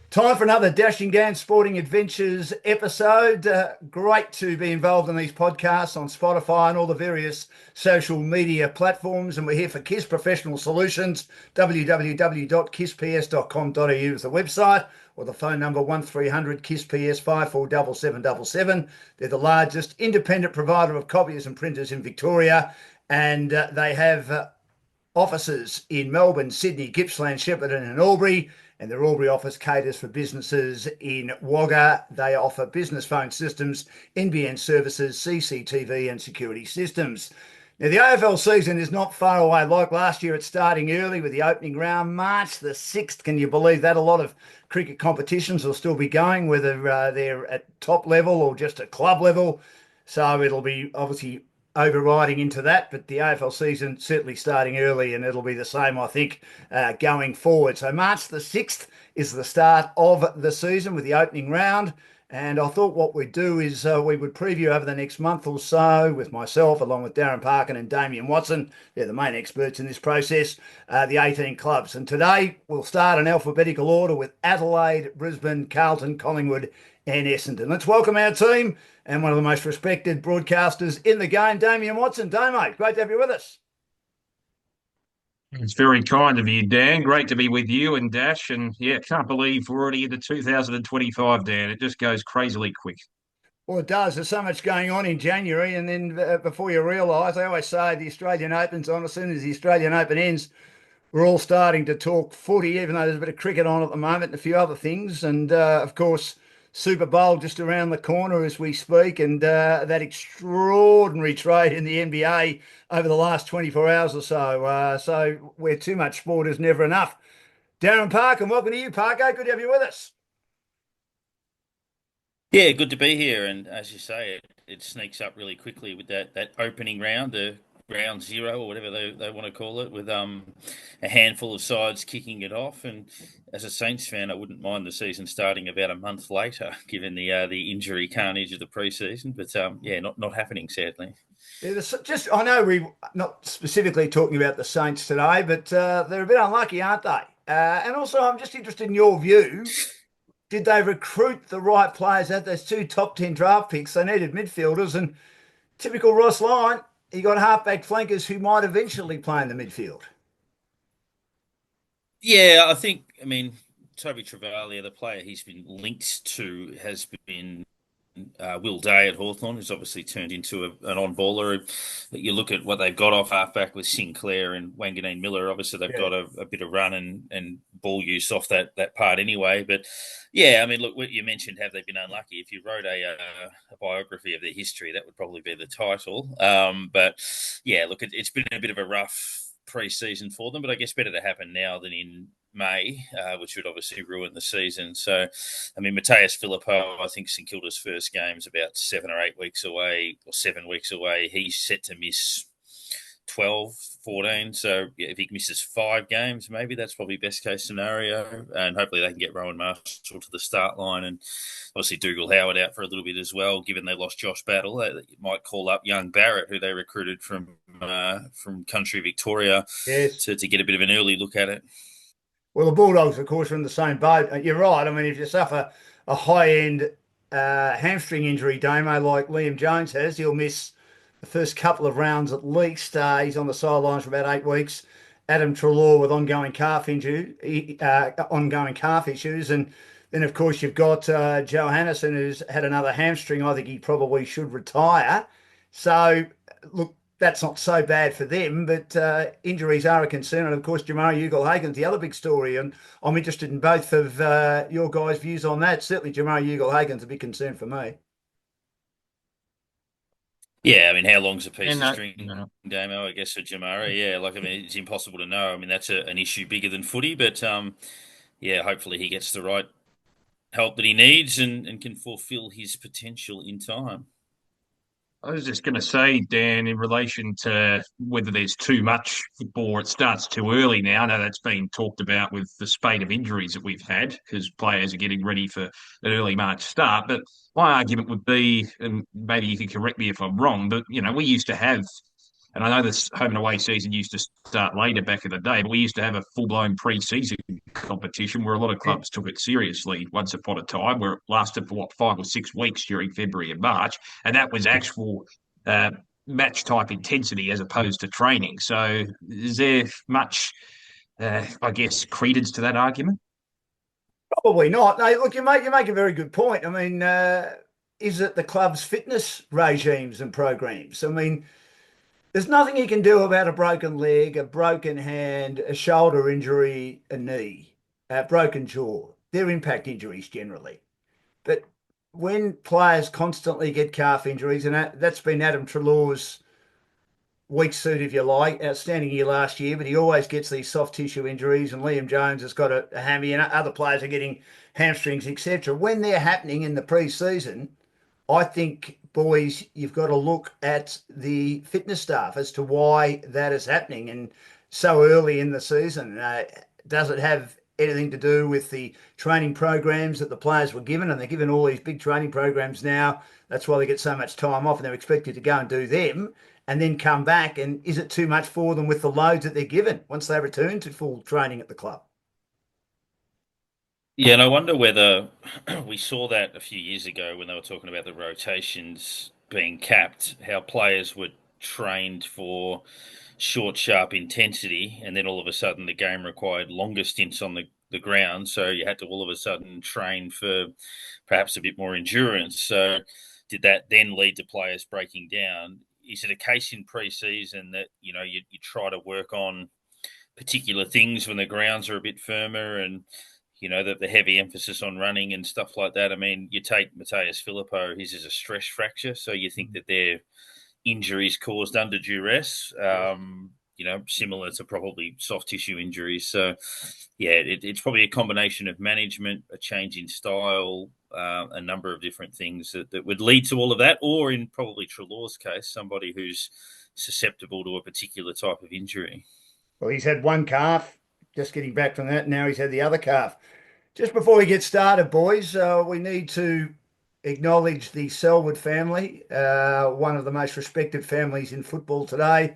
Time for another Dashing Down Sporting Adventures episode. Great to be involved in these podcasts on Spotify and all the various social media platforms. And we're here for KISS Professional Solutions. www.kissps.com.au is the website, or the phone number 1300 KISS PS 547777. They're the largest independent provider of copiers and printers in Victoria, and they have offices in Melbourne, Sydney, Gippsland, Shepparton and Albury, and their Albury office caters for businesses in Wagga. They offer business phone systems, NBN services, CCTV and security systems. Now, the AFL season is not far away. Like last year, it's starting early with the opening round, March the 6th. Can you believe that? A lot of cricket competitions will still be going, whether they're at top level or just at club level. So it'll be obviously overriding into that, but the AFL season certainly starting early, and it'll be the same, I think, going forward. So March the 6th is the start of the season with the opening round, and I thought what we'd do is we would preview over the next month or so with myself, along with Darren, Parkin and Damian Watson. They're the main experts in this process, the 18 clubs. And today we'll start in alphabetical order with Adelaide, Brisbane, Carlton, Collingwood and Essendon. Let's welcome our team and one of the most respected broadcasters in the game, Damian Watson. Damo, great to have you with us. It's very kind of you, Dan. Great to be with you and Dash. And yeah, can't believe we're already into 2025, Dan. It just goes crazily quick. Well, it does. There's so much going on in January, and then before you realise, I always say the Australian Open's on. As soon as the Australian Open ends, we're all starting to talk footy, even though there's a bit of cricket on at the moment and a few other things. And of course, Super Bowl just around the corner as we speak, and that extraordinary trade in the NBA over the last 24 hours or so. So where too much sport is never enough. Darren, Parkin, welcome to you, Parko. Good to have you with us. Yeah, good to be here. And as you say, it sneaks up really quickly with that opening round, the round zero or whatever they want to call it, with a handful of sides kicking it off. And as a Saints fan, I wouldn't mind the season starting about a month later, given the injury carnage of the preseason. But yeah, not happening, sadly. Yeah, just I know we're not specifically talking about the Saints today, but they're a bit unlucky, aren't they? And also, I'm just interested in your view. Did they recruit the right players at those two top 10 draft picks? They needed midfielders, and typical Ross Lyon, he got halfback flankers who might eventually play in the midfield. Yeah, I mean, Toby Travalia, the player he's been linked to, has been Will Day at Hawthorn, who's obviously turned into an on-baller. You look at what they've got off halfback with Sinclair and Wanganeen Miller. Obviously, they've got a bit of run and ball use off that part anyway. But yeah, I mean, look, what you mentioned, have they been unlucky? If you wrote a biography of their history, that would probably be the title. But yeah, look, it's been a bit of a rough pre-season for them, but I guess better to happen now than in May, which would obviously ruin the season. So, I mean, Mateus Filippo, I think St Kilda's first game is about 7 or 8 weeks away, or 7 weeks away. He's set to miss 12, 14. So yeah, if he misses 5 games, maybe that's probably best case scenario. And hopefully they can get Rowan Marshall to the start line, and obviously Dougal Howard out for a little bit as well, given they lost Josh Battle. They might call up young Barrett, who they recruited from country Victoria, Yes. to get a bit of an early look at it. Well, the Bulldogs, of course, are in the same boat. You're right. I mean, if you suffer a high-end hamstring injury, Damo, like Liam Jones has, he'll miss the first couple of rounds at least. He's on the sidelines for about 8 weeks. Adam Treloar with ongoing calf issues, and then of course you've got Johannesson, who's had another hamstring. I think he probably should retire. So look, that's not so bad for them, but injuries are a concern. And of course, Jamarra Ugle-Hagan's the other big story, and I'm interested in both of your guys' views on that. Certainly, Jamarra Ugle-Hagan's a big concern for me. Yeah, I mean, how long's a piece And of string, Damo, I guess, for Jamarra? Yeah, like, I mean, it's impossible to know. I mean, that's an issue bigger than footy, but yeah, hopefully he gets the right help that he needs and can fulfill his potential in time. I was just going to say, Dan, in relation to whether there's too much football or it starts too early now. I know that's been talked about with the spate of injuries that we've had because players are getting ready for an early March start. But my argument would be, and maybe you can correct me if I'm wrong, but, you know, we used to have And I know this home and away season used to start later back in the day, but we used to have a full-blown pre-season competition where a lot of clubs took it seriously once upon a time, where it lasted for, 5 or 6 weeks during February and March. And that was actual match type intensity as opposed to training. So is there much, I guess, credence to that argument? Probably not. No, look, you make a very good point. I mean, is it the club's fitness regimes and programs? I mean, there's nothing you can do about a broken leg, a broken hand, a shoulder injury, a knee, a broken jaw. They're impact injuries generally. But when players constantly get calf injuries, and that's been Adam Treloar's weak suit, if you like, outstanding year last year, but he always gets these soft tissue injuries, and Liam Jones has got a hammy, and other players are getting hamstrings, etc. When they're happening in the pre-season, I think, boys, you've got to look at the fitness staff as to why that is happening and so early in the season. Does it have anything to do with the training programs that the players were given? And they're given all these big training programs now. That's why they get so much time off, and they're expected to go and do them and then come back. And is it too much for them with the loads that they're given once they return to full training at the club? Yeah, and I wonder whether we saw that a few years ago when they were talking about the rotations being capped, how players were trained for short, sharp intensity, and then all of a sudden the game required longer stints on the ground. So you had to all of a sudden train for perhaps a bit more endurance. So did that then lead to players breaking down? Is it a case in pre-season that, you try to work on particular things when the grounds are a bit firmer and the heavy emphasis on running and stuff like that? I mean, you take Mateus Filippo, his is a stress fracture. So you think that they're injuries caused under duress, similar to probably soft tissue injuries. So, yeah, it's probably a combination of management, a change in style, a number of different things that would lead to all of that, or in probably Treloar's case, somebody who's susceptible to a particular type of injury. Well, he's had one calf, just getting back from that. Now he's had the other calf. Just before we get started, boys, we need to acknowledge the Selwood family, one of the most respected families in football today.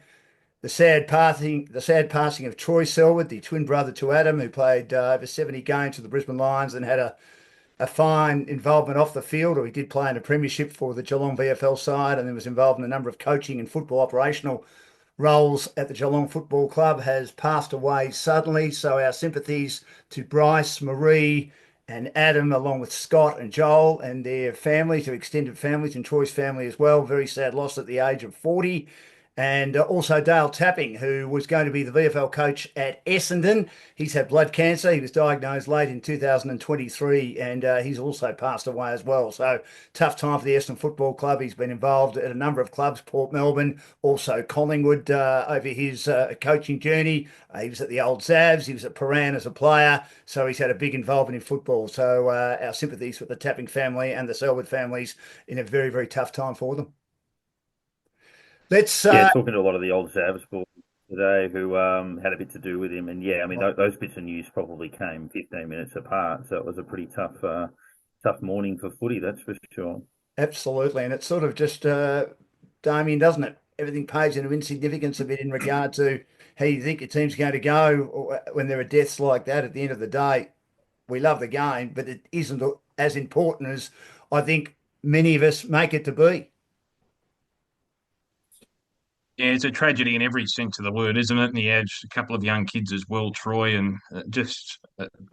The sad passing of Troy Selwood, the twin brother to Adam, who played over 70 games for the Brisbane Lions and had a fine involvement off the field, or he did play in a premiership for the Geelong VFL side, and then was involved in a number of coaching and football operational roles at the Geelong Football Club, has passed away suddenly. So our sympathies to Bryce, Marie and Adam, along with Scott and Joel and their families, their extended families, and Troy's family as well. Very sad loss at the age of 40. And also Dale Tapping, who was going to be the VFL coach at Essendon. He's had blood cancer. He was diagnosed late in 2023, and he's also passed away as well. So tough time for the Essendon Football Club. He's been involved at a number of clubs, Port Melbourne, also Collingwood over his coaching journey. He was at the Old Zavs. He was at Paran as a player. So he's had a big involvement in football. So our sympathies with the Tapping family and the Selwood families in a very, very tough time for them. Let's talking to a lot of the old Zavs boys today who had a bit to do with him, and those bits of news probably came 15 minutes apart, so it was a pretty tough morning for footy, that's for sure. Absolutely, and it's sort of just Damian, doesn't it? Everything pays into insignificance a bit in regard to how you think your team's going to go when there are deaths like that. At the end of the day, we love the game, but it isn't as important as I think many of us make it to be. Yeah, it's a tragedy in every sense of the word, isn't it? And he had a couple of young kids as well, Troy. And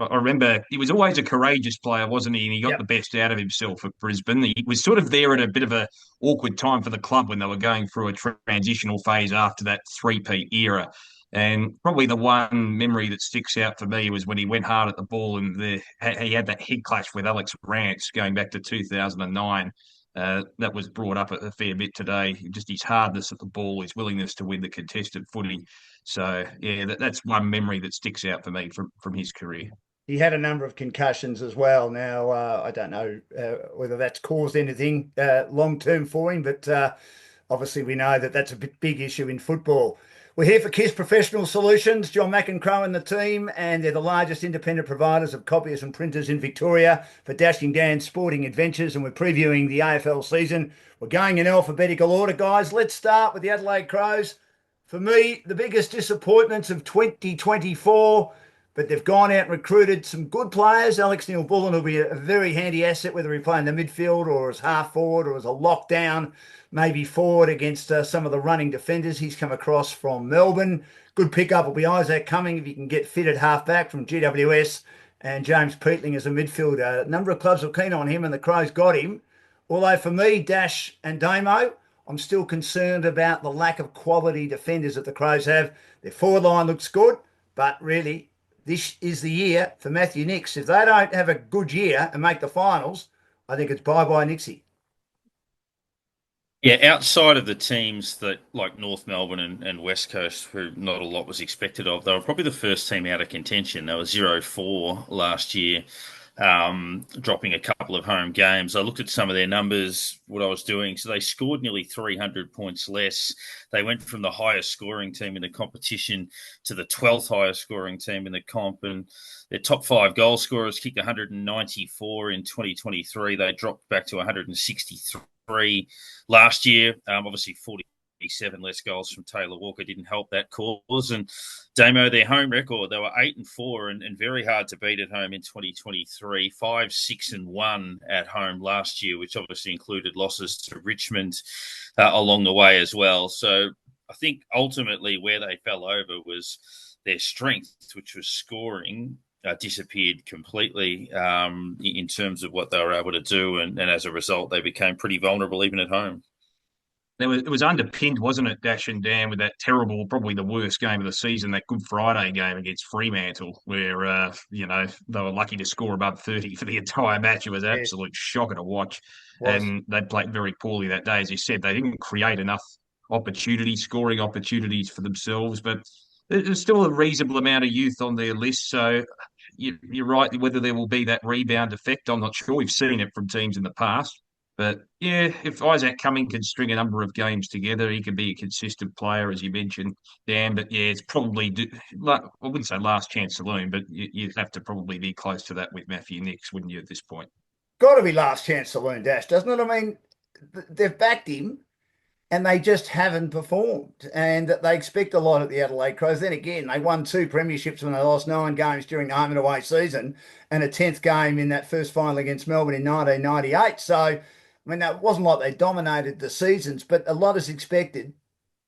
I remember he was always a courageous player, wasn't he? And he got the best out of himself at Brisbane. He was sort of there at a bit of a awkward time for the club when they were going through a transitional phase after that three-peat era. And probably the one memory that sticks out for me was when he went hard at the ball and he had that head clash with Alex Rance going back to 2009. That was brought up a fair bit today. Just his hardness at the ball, his willingness to win the contested footy. So, yeah, that's one memory that sticks out for me from his career. He had a number of concussions as well. Now, I don't know whether that's caused anything long-term for him, but obviously we know that that's a big issue in football. We're here for KISS Professional Solutions, John McEncrow and the team, and they're the largest independent providers of copiers and printers in Victoria for Dashing Dan's sporting adventures, and we're previewing the AFL season. We're going in alphabetical order, guys. Let's start with the Adelaide Crows. For me, the biggest disappointments of 2024, but they've gone out and recruited some good players. Alex Neil-Bullen will be a very handy asset, whether he play in the midfield or as half forward or as a lockdown, maybe forward against some of the running defenders he's come across from Melbourne. Good pickup will be Isaac Cumming if he can get fit at half back from GWS, and James Peatling as a midfielder. A number of clubs were keen on him and the Crows got him. Although for me, Dash and Damo, I'm still concerned about the lack of quality defenders that the Crows have. Their forward line looks good, but really, this is the year for Matthew Nicks. If they don't have a good year and make the finals, I think it's bye-bye Nixie. Yeah, outside of the teams that like North Melbourne and West Coast, who not a lot was expected of, they were probably the first team out of contention. They were 0-4 last year, dropping a couple of home games. I looked at some of their numbers, what I was doing. So they scored nearly 300 points less. They went from the highest scoring team in the competition to the 12th highest scoring team in the comp. And their top 5 goal scorers kicked 194 in 2023. They dropped back to 163 last year. Obviously 47 less goals from Taylor Walker didn't help that cause. And Damo, their home record, they were 8-4 and very hard to beat at home in 2023. 5-6-1 at home last year, which obviously included losses to Richmond along the way as well. So I think ultimately where they fell over was their strength, which was scoring. Disappeared completely in terms of what they were able to do. And as a result, they became pretty vulnerable even at home. It was underpinned, wasn't it, Dash and Dan, with that terrible, probably the worst game of the season, that Good Friday game against Fremantle, where, they were lucky to score above 30 for the entire match. It was an absolute shocker to watch. And they played very poorly that day. As you said, they didn't create enough scoring opportunities for themselves, but there's still a reasonable amount of youth on their list. So you're right, whether there will be that rebound effect, I'm not sure. We've seen it from teams in the past. But, yeah, if Isaac Cumming can string a number of games together, he can be a consistent player, as you mentioned, Dan. But, yeah, it's probably, I wouldn't say last chance saloon, but you'd have to probably be close to that with Matthew Nicks, wouldn't you, at this point? Got to be last chance saloon, Dash, doesn't it? I mean, they've backed him and they just haven't performed. And they expect a lot at the Adelaide Crows. Then again, they won 2 premierships when they lost 9 games during the home and away season and a 10th game in that first final against Melbourne in 1998. So, I mean, that wasn't like they dominated the seasons, but a lot is expected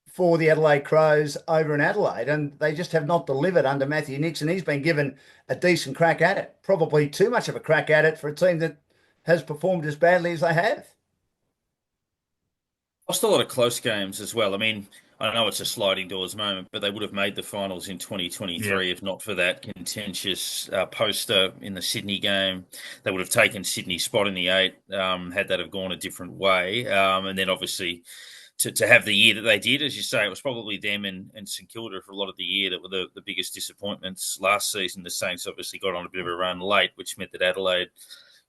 for the Adelaide Crows over in Adelaide, and they just have not delivered under Matthew Nicks, and he's been given a decent crack at it. Probably too much of a crack at it for a team that has performed as badly as they have. Lost a lot of close games as well. I mean, I know it's a sliding doors moment, but they would have made the finals in 2023 if not for that contentious poster in the Sydney game. They would have taken Sydney's spot in the 8 had that have gone a different way. And then obviously to have the year that they did, as you say, it was probably them and St Kilda for a lot of the year that were the biggest disappointments last season. The Saints obviously got on a bit of a run late, which meant that Adelaide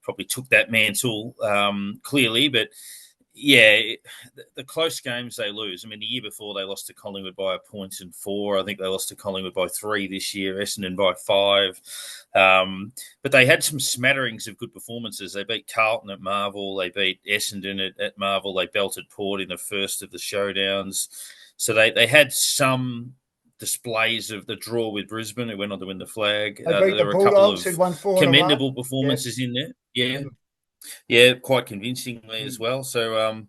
probably took that mantle clearly, but yeah, the close games they lose. I mean, the year before they lost to Collingwood by 1 point and 4. I think they lost to Collingwood by 3 this year, Essendon by 5. But they had some smatterings of good performances. They beat Carlton at Marvel. They beat Essendon at Marvel. They belted Port in the first of the showdowns. So they had some displays of the draw with Brisbane, who went on to win the flag. There were a couple of commendable performances in there. Yeah, quite convincingly as well. So,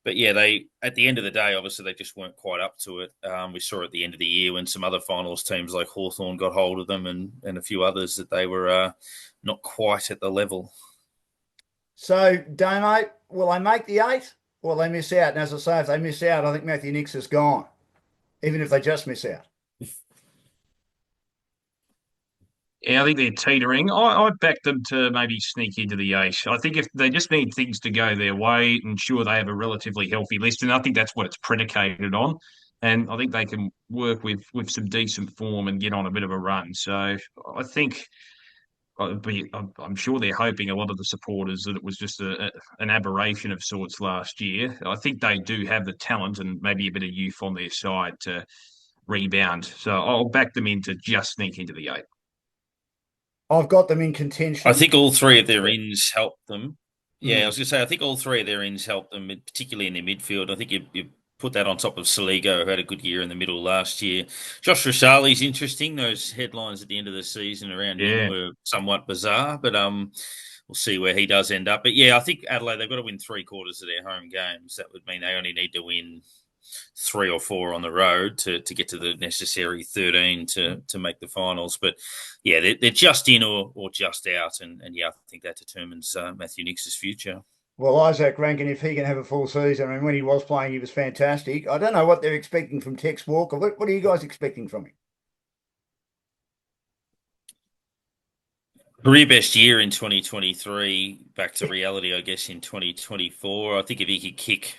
but yeah, they at the end of the day, obviously, they just weren't quite up to it. We saw at the end of the year when some other finals teams like Hawthorn got hold of them and a few others that they were not quite at the level. So, Damo, will they make the 8 or will they miss out? And as I say, if they miss out, I think Matthew Nicks is gone, even if they just miss out. Yeah, I think they're teetering. I back them to maybe sneak into the 8. I think if they just need things to go their way, ensure they have a relatively healthy list, and I think that's what it's predicated on. And I think they can work with some decent form and get on a bit of a run. So I think I'm sure they're hoping, a lot of the supporters, that it was just an aberration of sorts last year. I think they do have the talent and maybe a bit of youth on their side to rebound. So I'll back them in to just sneak into the 8. I've got them in contention. I think all 3 of their ins helped them. Yeah, I was going to say, I think all 3 of their ins helped them, particularly in their midfield. I think put that on top of Saligo, who had a good year in the middle last year. Josh Rashali's interesting. Those headlines at the end of the season around him were somewhat bizarre, but we'll see where he does end up. But yeah, I think Adelaide, they've got to win 3/4 of their home games. That would mean they only need to win 3 or 4 on the road to get to the necessary 13 to make the finals. But yeah, they're just in or just out. And yeah, I think that determines Matthew Nix's future. Well, Isaac Rankin, if he can have a full season, and when he was playing, he was fantastic. I don't know what they're expecting from Tex Walker. What are you guys expecting from him? Career best year in 2023, back to reality, I guess, in 2024. I think if he could kick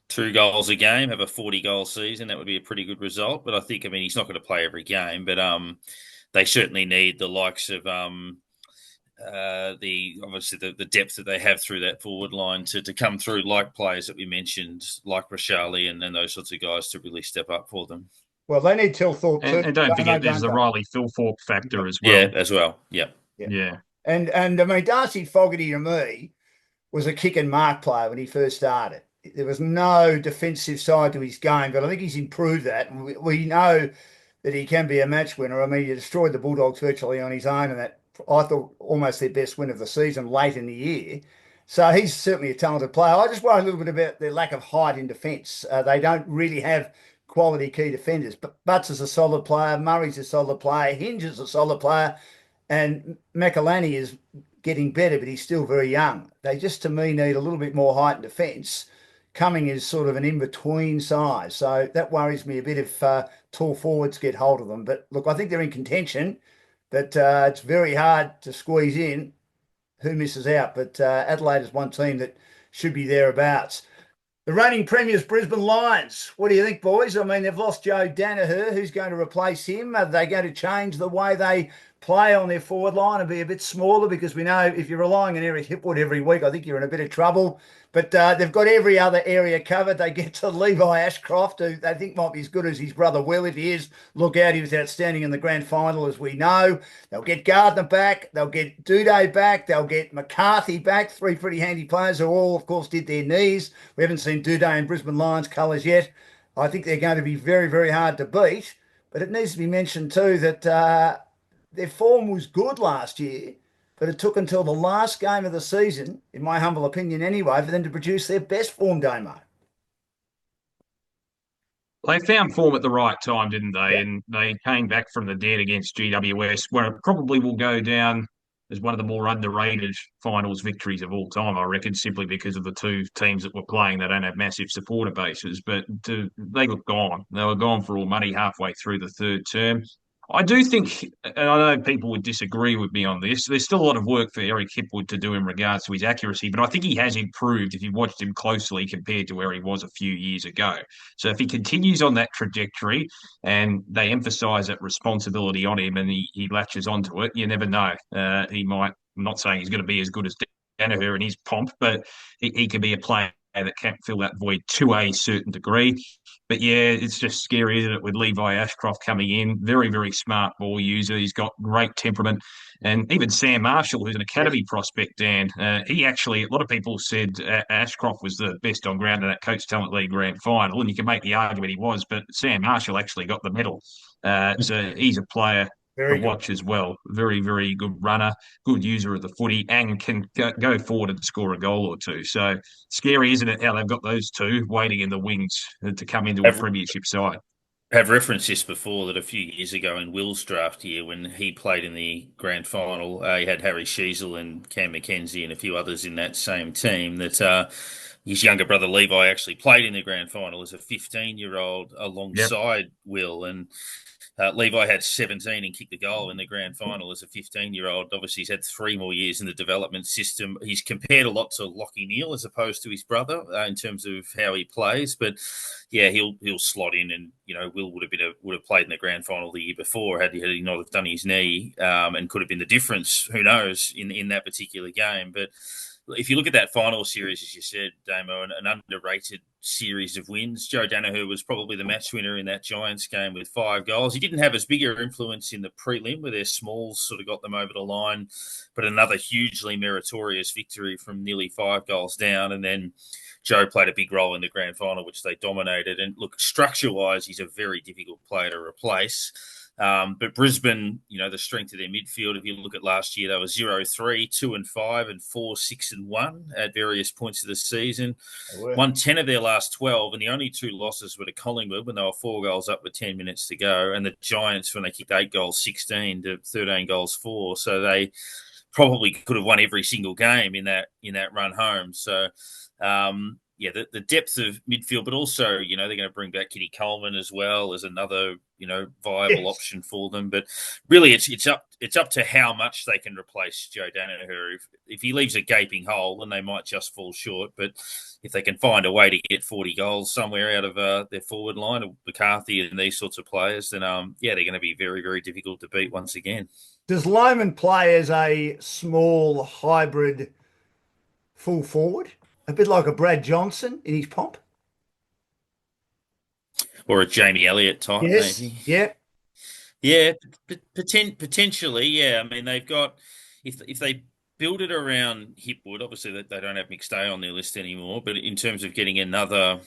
2 goals a game, have a 40-goal season, that would be a pretty good result. But I think, he's not going to play every game, but they certainly need the likes of the depth that they have through that forward line to come through, like players that we mentioned, like Rashali and those sorts of guys, to really step up for them. Well, they need Tilthorpe too. And don't forget, there's the Riley Philthorpe factor as well. Yeah, as well. Yeah. And Darcy Fogarty, to me, was a kick and mark player when he first started. There was no defensive side to his game, but I think he's improved that. And we know that he can be a match winner. He destroyed the Bulldogs virtually on his own, and that, I thought, almost their best win of the season late in the year. So he's certainly a talented player. I just worry a little bit about their lack of height in defence. They don't really have quality key defenders. But Butts is a solid player. Murray's a solid player. Hinge is a solid player. And McElhenney is getting better, but he's still very young. They just, to me, need a little bit more height in defence. Cumming is sort of an in-between size. So that worries me a bit if tall forwards get hold of them. But look, I think they're in contention, but it's very hard to squeeze in who misses out. But Adelaide is one team that should be thereabouts. The reigning premiers, Brisbane Lions. What do you think, boys? They've lost Joe Danaher. Who's going to replace him? Are they going to change the way they play on their forward line and be a bit smaller? Because we know if you're relying on Eric Hipwood every week, I think you're in a bit of trouble. But they've got every other area covered. They get to Levi Ashcroft, who they think might be as good as his brother Will. If he is, look out. He was outstanding in the grand final, as we know. They'll get Gardner back. They'll get Duday back. They'll get McCarthy back. 3 pretty handy players who all, of course, did their knees. We haven't seen Duday in Brisbane Lions colours yet. I think they're going to be very, very hard to beat. But it needs to be mentioned too that their form was good last year, but it took until the last game of the season, in my humble opinion anyway, for them to produce their best form, Damo. They found form at the right time, didn't they? Yeah. And they came back from the dead against GWS, where it probably will go down as one of the more underrated finals victories of all time, I reckon, simply because of the 2 teams that were playing. They don't have massive supporter bases, but they looked gone. They were gone for all money halfway through the 3rd term. I do think, and I know people would disagree with me on this, there's still a lot of work for Eric Hipwood to do in regards to his accuracy, but I think he has improved if you watched him closely compared to where he was a few years ago. So if he continues on that trajectory and they emphasise that responsibility on him and he latches onto it, you never know. He might, I'm not saying he's going to be as good as Danaher in his pomp, but he could be a player that can fill that void to a certain degree. But yeah, it's just scary, isn't it, with Levi Ashcroft coming in. Very, very smart ball user. He's got great temperament. And even Sam Marshall, who's an academy prospect, Dan, he actually, a lot of people said Ashcroft was the best on ground in that Coach Talent League grand final. And you can make the argument he was, but Sam Marshall actually got the medal. So he's a player to watch as well. Very, very good runner, good user of the footy, and can go forward and score a goal or 2. So scary, isn't it, how they've got those 2 waiting in the wings to come into a premiership side. I've referenced this before, that a few years ago in Will's draft year, when he played in the grand final, he had Harry Sheasel and Cam McKenzie and a few others in that same team, that his younger brother Levi actually played in the grand final as a 15-year-old alongside Will. And Levi had 17 and kicked the goal in the grand final as a 15-year-old. Obviously, he's had 3 more years in the development system. He's compared a lot to Lachie Neale as opposed to his brother in terms of how he plays. But yeah, he'll slot in, and Will would have played in the grand final the year before had he not have done his knee, and could have been the difference. Who knows in that particular game? But if you look at that final series, as you said, Damo, an underrated series of wins. Joe Danaher was probably the match winner in that Giants game with 5 goals. He didn't have as big an influence in the prelim, where their smalls sort of got them over the line, but another hugely meritorious victory from nearly 5 goals down. And then Joe played a big role in the grand final, which they dominated. And look, structure-wise, he's a very difficult player to replace. But Brisbane, the strength of their midfield, if you look at last year, they were 0-3, 2-5, and 4-6-1 at various points of the season. Won 10 of their last 12, and the only 2 losses were to Collingwood when they were 4 goals up with 10 minutes to go, and the Giants when they kicked 8 goals, 16 to 13 goals, 4. So they probably could have won every single game in that run home. So, the depth of midfield, but also, they're going to bring back Kitty Coleman as well as another, viable option for them. But really, it's up to how much they can replace Joe Danaher. If he leaves a gaping hole, then they might just fall short. But if they can find a way to get 40 goals somewhere out of their forward line of McCarthy and these sorts of players, then they're going to be very, very difficult to beat once again. Does Loman play as a small hybrid full forward? A bit like a Brad Johnson in his pomp? Or a Jamie Elliott type, yes. maybe. Yeah. Yeah, potentially, yeah. I mean, they've got, if they build it around Hipwood, obviously they don't have McStay on their list anymore, but in terms of getting another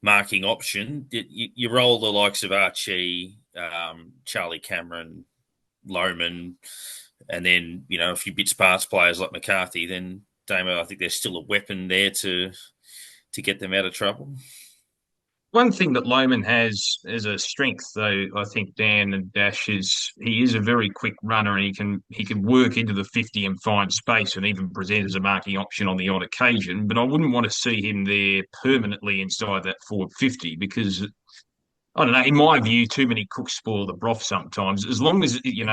marking option, you roll the likes of Archie, Charlie Cameron, Loman, and then, a few bits parts players like McCarthy, then Damo, I think there's still a weapon there to get them out of trouble. One thing that Loman has as a strength, though, I think Dan and Dash he is a very quick runner, and he can work into the 50 and find space, and even present as a marking option on the odd occasion. But I wouldn't want to see him there permanently inside that forward 50 because, I don't know, in my view, too many cooks spoil the broth sometimes. As long as you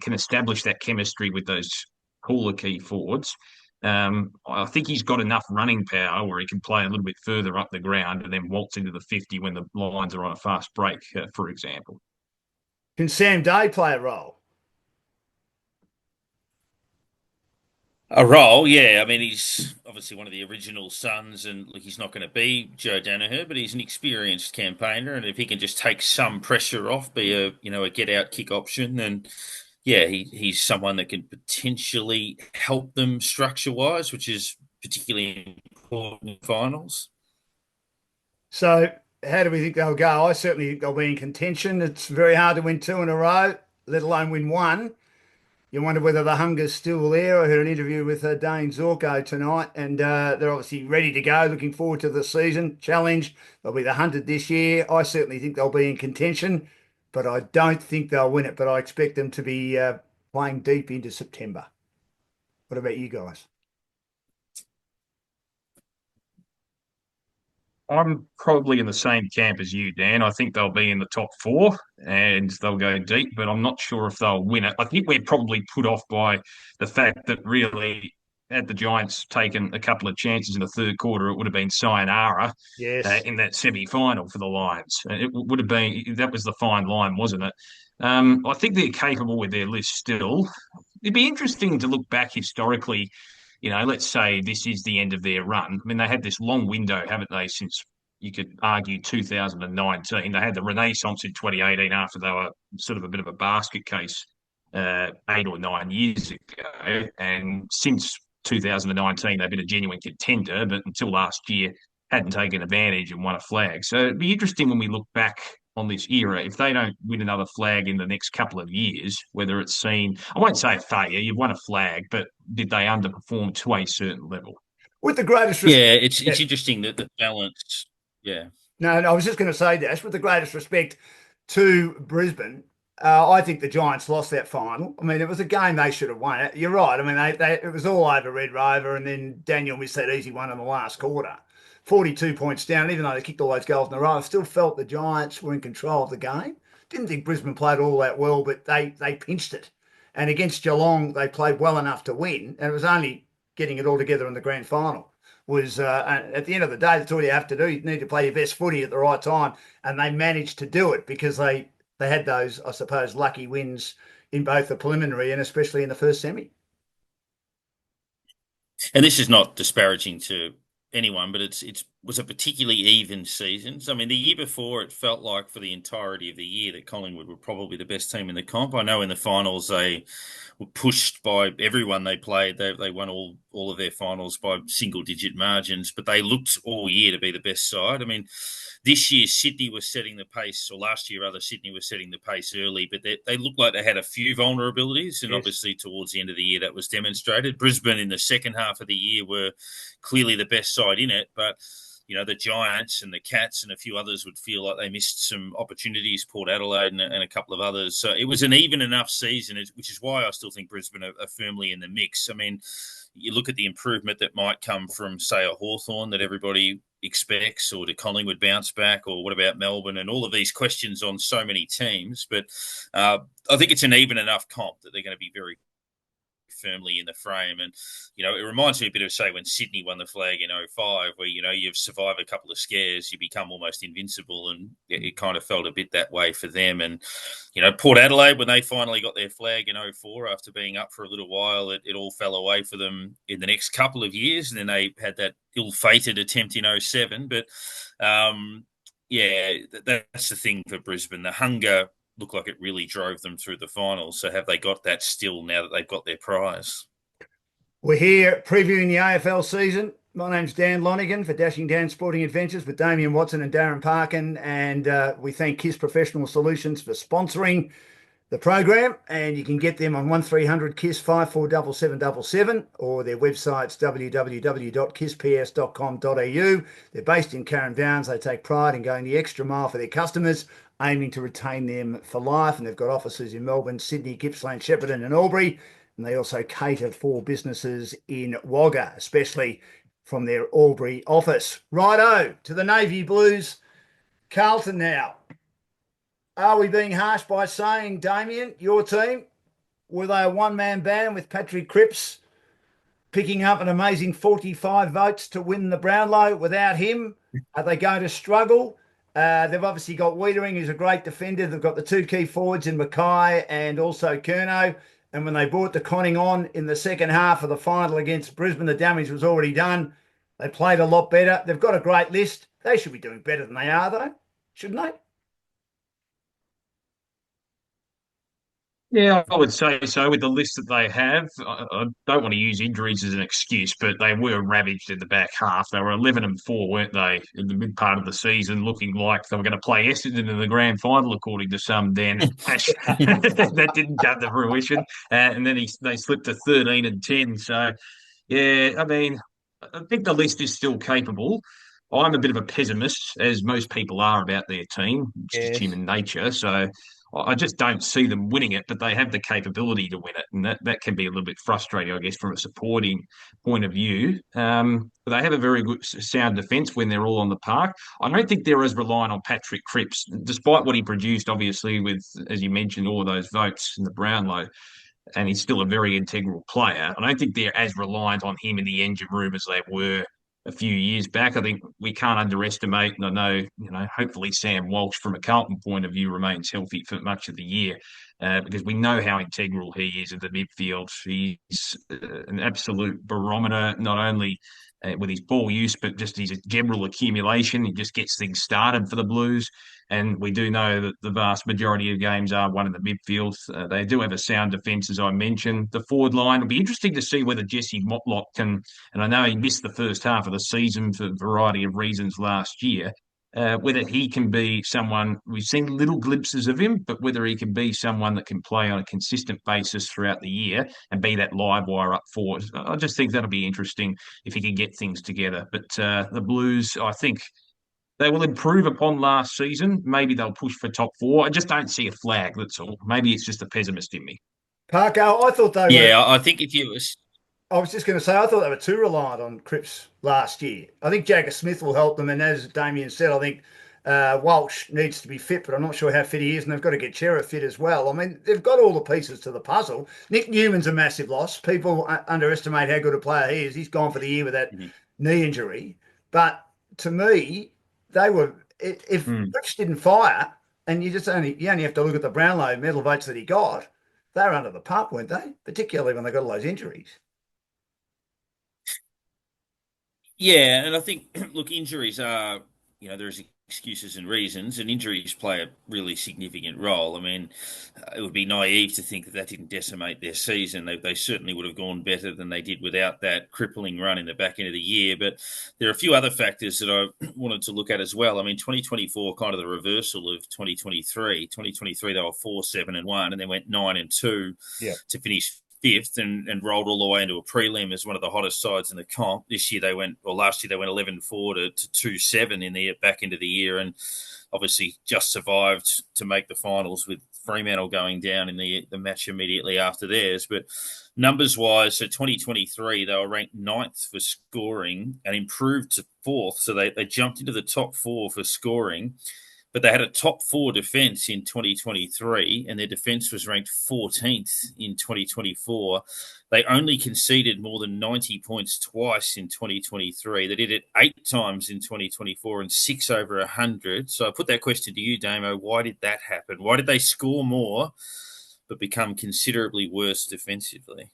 can establish that chemistry with those cooler key forwards. I think he's got enough running power where he can play a little bit further up the ground and then waltz into the 50 when the Lions are on a fast break, for example. Can Sam Day play a role? A role, yeah. I mean, he's obviously one of the original sons, and look, he's not going to be Joe Danaher, but he's an experienced campaigner, and if he can just take some pressure off, be a get-out kick option, then yeah, he's someone that can potentially help them structure-wise, which is particularly important in finals. So how do we think they'll go? I certainly think they'll be in contention. It's very hard to win 2 in a row, let alone win 1. You wonder whether the hunger's still there. I heard an interview with Dane Zorko tonight, and they're obviously ready to go, looking forward to the season challenge. They'll be the 100 this year. I certainly think they'll be in contention, but I don't think they'll win it. But I expect them to be playing deep into September. What about you guys? I'm probably in the same camp as you, Dan. I think they'll be in the top 4 and they'll go deep, but I'm not sure if they'll win it. I think we're probably put off by the fact that really, had the Giants taken a couple of chances in the third quarter, it would have been sayonara in that semi-final for the Lions. It would have been, that was the fine line, wasn't it? I think they're capable with their list still. It'd be interesting to look back historically. Let's say this is the end of their run. I mean, they had this long window, haven't they, since you could argue 2019. They had the Renaissance in 2018 after they were sort of a bit of a basket case 8 or 9 years ago. And since 2019, they've been a genuine contender, but until last year, hadn't taken advantage and won a flag. So it'd be interesting when we look back on this era, if they don't win another flag in the next couple of years, whether it's seen, I won't say a failure, you've won a flag, but did they underperform to a certain level? With the greatest respect. Yeah, it's interesting that the balance, yeah. No, I was just going to say, Dash, with the greatest respect to Brisbane, I think the Giants lost that final. I mean, it was a game they should have won. You're right. I mean, it was all over Red Rover, and then Daniel missed that easy one in the last quarter. 42 points down, even though they kicked all those goals in a row. I still felt the Giants were in control of the game. Didn't think Brisbane played all that well, but they pinched it. And against Geelong, they played well enough to win. And it was only getting it all together in the grand final. At the end of the day, that's all you have to do. You need to play your best footy at the right time. And they managed to do it because they had those, I suppose, lucky wins in both the preliminary and especially in the first semi. And this is not disparaging to anyone, but it was a particularly even season. So, I mean, the year before, it felt like for the entirety of the year that Collingwood were probably the best team in the comp. I know in the finals they were pushed by everyone they played. They won all of their finals by single-digit margins, but they looked all year to be the best side. I mean, this year, Sydney was setting the pace, or last year, rather, Sydney was setting the pace early, but they looked like they had a few vulnerabilities, and obviously towards the end of the year that was demonstrated. Brisbane in the second half of the year were clearly the best side in it, but the Giants and the Cats and a few others would feel like they missed some opportunities, Port Adelaide and a couple of others. So it was an even enough season, which is why I still think Brisbane are firmly in the mix. I mean, you look at the improvement that might come from, say, a Hawthorn that everybody expects, or did Collingwood bounce back, or what about Melbourne, and all of these questions on so many teams. But I think it's an even enough comp that they're going to be very firmly in the frame. And, it reminds me a bit of, say, when Sydney won the flag in 2005, where, you've survived a couple of scares, you become almost invincible. And it kind of felt a bit that way for them. And, Port Adelaide, when they finally got their flag in 2004, after being up for a little while, it all fell away for them in the next couple of years. And then they had that ill-fated attempt in 2007. But, that's the thing for Brisbane. The hunger looked like it really drove them through the finals. So have they got that still now that they've got their prize? We're here previewing the AFL season. My name's Dan Lonergan for Dashing Dan Sporting Adventures with Damian Watson and Darren Parkin. And we thank KISS Professional Solutions for sponsoring the program. And you can get them on 1300 KISS 547777, or their website's www.kissps.com.au. They're based in Carrum Downs. They take pride in going the extra mile for their customers, aiming to retain them for life. And they've got offices in Melbourne, Sydney, Gippsland, Shepparton and Albury. And they also cater for businesses in Wagga, especially from their Albury office. Righto, to the Navy Blues. Carlton now. Are we being harsh by saying, Damian, your team, were they a one-man band with Patrick Cripps picking up an amazing 45 votes to win the Brownlow? Without him, are they going to struggle? They've obviously got Wiedering, who's a great defender. They've got the two key forwards in Mackay and also Curnow. And when they brought the conning on in the second half of the final against Brisbane, the damage was already done. They played a lot better. They've got a great list. They should be doing better than they are, though, shouldn't they? Yeah, I would say so with the list that they have. I don't want to use injuries as an excuse, but they were ravaged in the back half. They were 11-4, weren't they, in the mid part of the season, looking like they were going to play Essendon in the grand final, according to some Dan. That didn't come to fruition. And then they slipped to 13-10. So, yeah, I mean, I think the list is still capable. I'm a bit of a pessimist, as most people are about their team. It's just human nature. So I just don't see them winning it, but they have the capability to win it. And that can be a little bit frustrating, I guess, from a supporting point of view. But they have a very good sound defence when they're all on the park. I don't think they're as reliant on Patrick Cripps, despite what he produced, obviously, with, as you mentioned, all of those votes in the Brownlow. And he's still a very integral player. I don't think they're as reliant on him in the engine room as they were a few years back. I think we can't underestimate, and I know, hopefully Sam Walsh, from a Carlton point of view, remains healthy for much of the year, because we know how integral he is in the midfield. He's an absolute barometer, not only with his ball use, but just his general accumulation. He just gets things started for the Blues. And we do know that the vast majority of games are won in the midfield. They do have a sound defence, as I mentioned. The forward line, it'll be interesting to see whether Jesse Motlop can, and I know he missed the first half of the season for a variety of reasons last year, whether he can be someone, we've seen little glimpses of him, but whether he can be someone that can play on a consistent basis throughout the year and be that live wire up forward. I just think that'll be interesting if he can get things together. But the Blues, I think, they will improve upon last season. Maybe they'll push for top four. I just don't see a flag, that's all. Maybe it's just a pessimist in me. Parko, I thought they were... Yeah, I think if you... I was just going to say, I thought they were too reliant on Cripps last year. I think Jagger Smith will help them. And as Damian said, I think Walsh needs to be fit, but I'm not sure how fit he is. And they've got to get Chera fit as well. I mean, they've got all the pieces to the puzzle. Nick Newman's a massive loss. People underestimate how good a player he is. He's gone for the year with that knee injury. But to me... they were, if Cripps didn't fire, and you only have to look at the Brownlow medal votes that he got, they were under the pump, weren't they? Particularly when they got all those injuries. Yeah, and I think, look, injuries are, there's excuses and reasons, and injuries play a really significant role. I mean, it would be naive to think that that didn't decimate their season. They certainly would have gone better than they did without that crippling run in the back end of the year. But there are a few other factors that I wanted to look at as well. I mean, 2024, kind of the reversal of 2023. 2023, they were 4-7-1, and then went 9-2 to finish fifth and rolled all the way into a prelim as one of the hottest sides in the comp. Last year they went 11-4 to 2-7 in the back end of the year, and obviously just survived to make the finals with Fremantle going down in the match immediately after theirs. But numbers wise, so 2023 they were ranked 9th for scoring and improved to 4th, so they jumped into the top 4 for scoring. But they had a top 4 defence in 2023, and their defence was ranked 14th in 2024. They only conceded more than 90 points twice in 2023. They did it 8 times in 2024 and 6 over 100. So I put that question to you, Damo. Why did that happen? Why did they score more but become considerably worse defensively?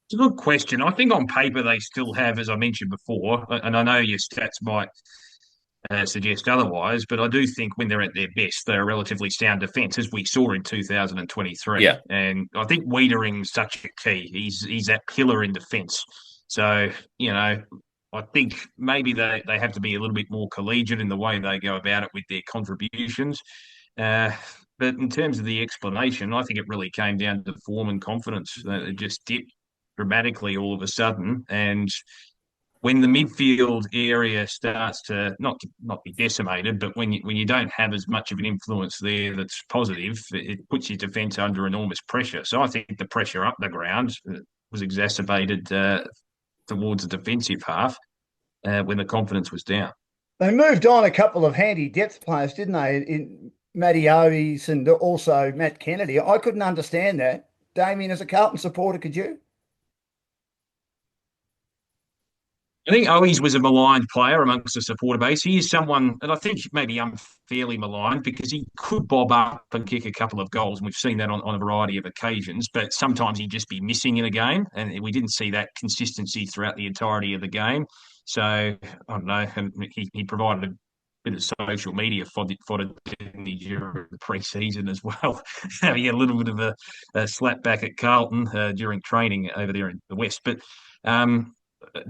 It's a good question. I think on paper they still have, as I mentioned before, and I know your stats might suggest otherwise, but I do think when they're at their best, they're a relatively sound defence, as we saw in 2023. Yeah. And I think Wiedering's such a key. He's that pillar in defence. So, I think maybe they have to be a little bit more collegiate in the way they go about it with their contributions. But in terms of the explanation, I think it really came down to form and confidence. It just dipped dramatically all of a sudden, and when the midfield area starts to not be decimated, but when you don't have as much of an influence there that's positive, it puts your defence under enormous pressure. So I think the pressure up the ground was exacerbated towards the defensive half when the confidence was down. They moved on a couple of handy depth players, didn't they? In Matty Owies and also Matt Kennedy. I couldn't understand that. Damian, as a Carlton supporter, could you? I think Owies was a maligned player amongst the supporter base. He is someone that I think maybe unfairly maligned because he could bob up and kick a couple of goals, and we've seen that on a variety of occasions, but sometimes he'd just be missing in a game, and we didn't see that consistency throughout the entirety of the game. So, I don't know, and he provided a bit of social media fodder during the pre-season as well. He had a little bit of a slap back at Carlton during training over there in the West. But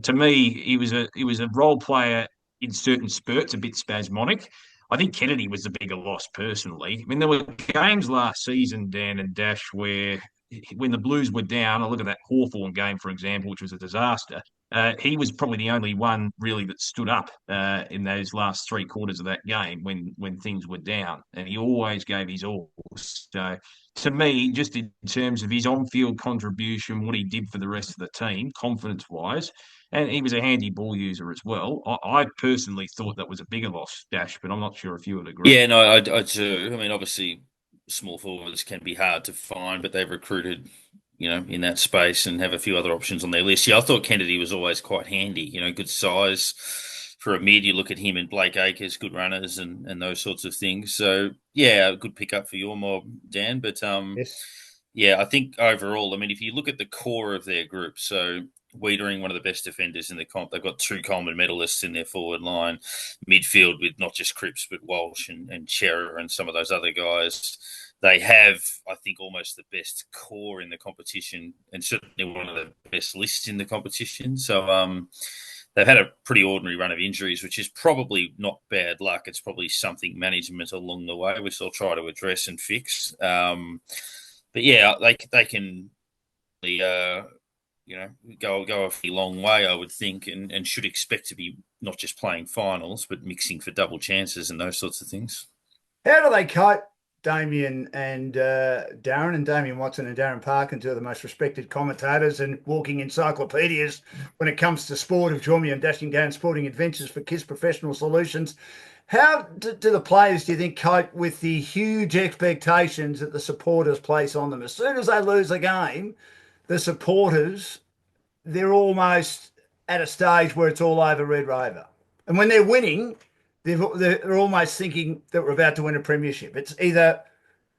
to me, he was a role player in certain spurts, a bit spasmodic. I think Kennedy was the bigger loss personally. I mean, there were games last season, Dan and Dash, where when the Blues were down, I look at that Hawthorn game, for example, which was a disaster. He was probably the only one really that stood up in those last 3 quarters of that game when things were down, and he always gave his all. So to me, just in terms of his on-field contribution, what he did for the rest of the team, confidence-wise, and he was a handy ball user as well. I personally thought that was a bigger loss, Dash, but I'm not sure if you would agree. Yeah, no, I do. I mean, obviously, small forwards can be hard to find, but they've recruited, in that space and have a few other options on their list. Yeah, I thought Kennedy was always quite handy, good size for a mid. You look at him and Blake Acres, good runners and those sorts of things. So, yeah, a good pickup for your mob, Dan. But, Yes. yeah, I think overall, I mean, if you look at the core of their group, so Wiedering, one of the best defenders in the comp. They've got 2 Coleman medalists in their forward line. Midfield with not just Cripps, but Walsh and Chera and some of those other guys. They have, I think, almost the best core in the competition and certainly one of the best lists in the competition. So they've had a pretty ordinary run of injuries, which is probably not bad luck. It's probably something management along the way, which they'll try to address and fix. But, yeah, they can go a fairly long way, I would think, and should expect to be not just playing finals, but mixing for double chances and those sorts of things. How do they cope, Damian and Darren, and Damian Watson and Darren Parkin, 2 of the most respected commentators and walking encyclopedias when it comes to sport, of join me on Dashing Down Sporting Adventures for KISS Professional Solutions. How do the players, do you think, cope with the huge expectations that the supporters place on them? As soon as they lose a game, the supporters, they're almost at a stage where it's all over Red Rover. And when they're winning, they're almost thinking that we're about to win a premiership. It's either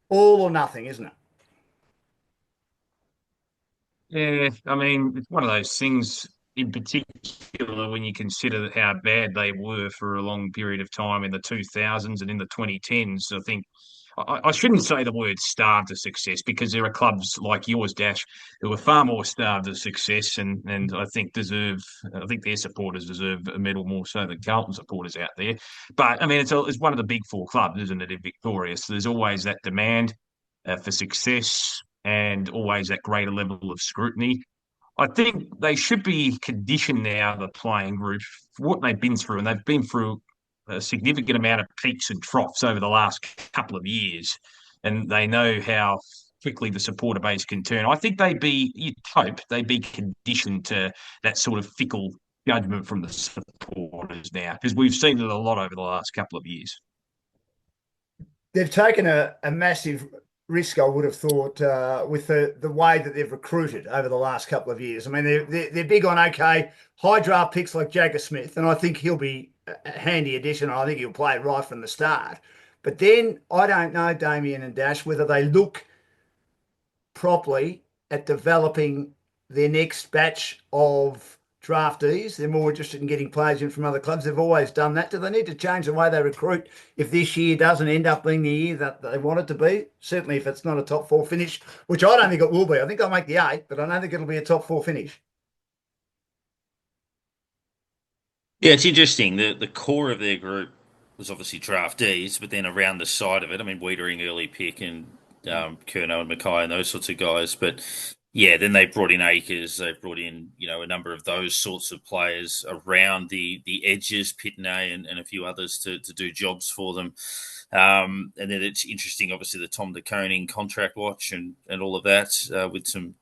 all or nothing, isn't it? Yeah, I mean, it's one of those things. in particular when you consider how bad they were for a long period of time in the 2000s and in the 2010s. I think I shouldn't say the word starved of success, because there are clubs like yours, Dash, who are far more starved of success, and I think their supporters deserve a medal more so than Carlton supporters out there. But I mean, it's one of the big four clubs, isn't it, in Victoria? So there's always that demand for success and always that greater level of scrutiny. I think they should be conditioned now, the playing group, for what they've been through, and they've been through a significant amount of peaks and troughs over the last couple of years, and they know how quickly the supporter base can turn. I think you'd hope they'd be conditioned to that sort of fickle judgment from the supporters now, because we've seen it a lot over the last couple of years. They've taken a massive risk, I would have thought, with the way that they've recruited over the last couple of years. I mean, they're big on, high draft picks like Jagger Smith, and I think he'll be a handy addition. I think he'll play right from the start. But then I don't know, Damian and Dash, whether they look properly at developing their next batch of draftees. They're more interested in getting players in from other clubs. They've always done that. Do they need to change the way they recruit if this year doesn't end up being the year that they want it to be? Certainly if it's not a top four finish, which I don't think it will be. I think they'll make the 8, but I don't think it'll be a top 4 finish. Yeah, it's interesting. The core of their group was obviously draftees, but then around the side of it, I mean, Wiedering, early pick, and Curnow and Mackay and those sorts of guys. But yeah, then they brought in Akers. They've brought in, a number of those sorts of players around the edges, Pitney and a few others to do jobs for them. And then it's interesting, obviously, the Tom de Koning contract watch and all of that with some